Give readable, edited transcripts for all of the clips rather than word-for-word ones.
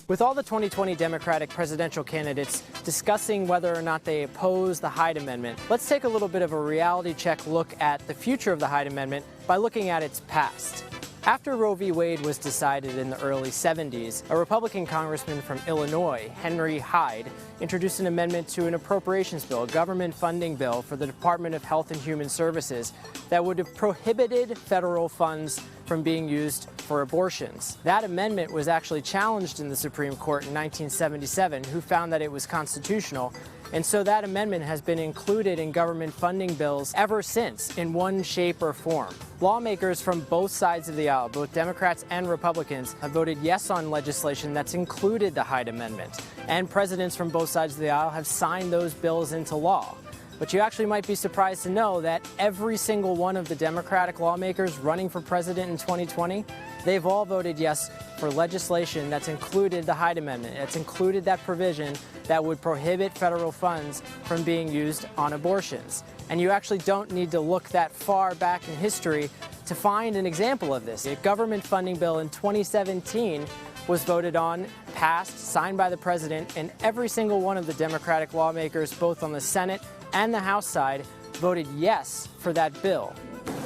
With all the 2020 Democratic presidential candidates discussing whether or not they oppose the Hyde Amendment, let's take a little bit of a reality check look at the future of the Hyde Amendment by looking at its past. After Roe v. Wade was decided in the early 70s, a Republican congressman from Illinois, Henry Hyde, introduced an amendment to an appropriations bill, a government funding bill for the Department of Health and Human Services that would have prohibited federal funds from being used for abortions. That amendment was actually challenged in the Supreme Court in 1977, who found that it was constitutional. And so that amendment has been included in government funding bills ever since, in one shape or form. Lawmakers from both sides of the aisle, both Democrats and Republicans, have voted yes on legislation that's included the Hyde Amendment. And presidents from both sides of the aisle have signed those bills into law. But you actually might be surprised to know that every single one of the Democratic lawmakers running for president in 2020, they've all voted yes for legislation that's included the Hyde Amendment. It's included that provision that would prohibit federal funds from being used on abortions. And you actually don't need to look that far back in history to find an example of this. A government funding bill in 2017 was voted on, passed, signed by the president, and every single one of the Democratic lawmakers, both on the Senate and the House side, voted yes for that bill.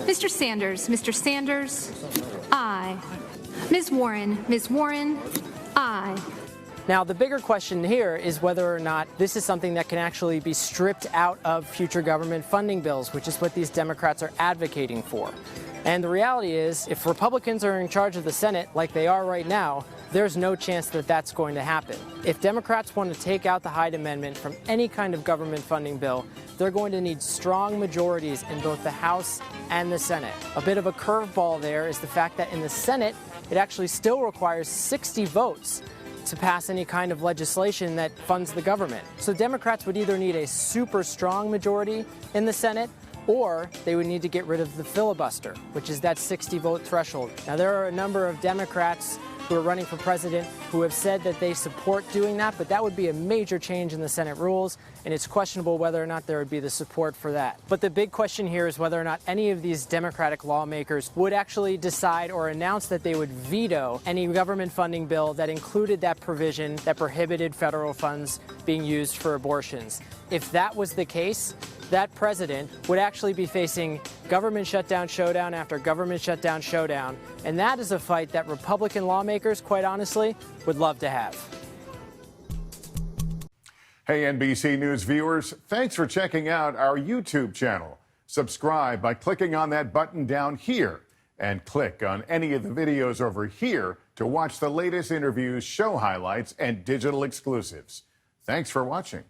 Mr. Sanders, aye. Ms. Warren, aye. Now, the bigger question here is whether or not this is something that can actually be stripped out of future government funding bills, which is what these Democrats are advocating for. And the reality is, if Republicans are in charge of the Senate, like they are right now, there's no chance that that's going to happen. If Democrats want to take out the Hyde Amendment from any kind of government funding bill, they're going to need strong majorities in both the House and the Senate. A bit of a curveball there is the fact that in the Senate, it actually still requires 60 votes to pass any kind of legislation that funds the government. So Democrats would either need a super strong majority in the Senate, or they would need to get rid of the filibuster, which is that 60-vote threshold. Now, there are a number of Democrats who are running for president who have said that they support doing that, but that would be a major change in the Senate rules, and it's questionable whether or not there would be the support for that. But the big question here is whether or not any of these Democratic lawmakers would actually decide or announce that they would veto any government funding bill that included that provision that prohibited federal funds being used for abortions. If that was the case, that president would actually be facing government shutdown showdown after government shutdown showdown, and that is a fight that Republican lawmakers, quite honestly, would love to have. Hey, NBC News viewers, thanks for checking out our YouTube channel. Subscribe by clicking on that button down here, and click on any of the videos over here to watch the latest interviews, show highlights, and digital exclusives. Thanks for watching.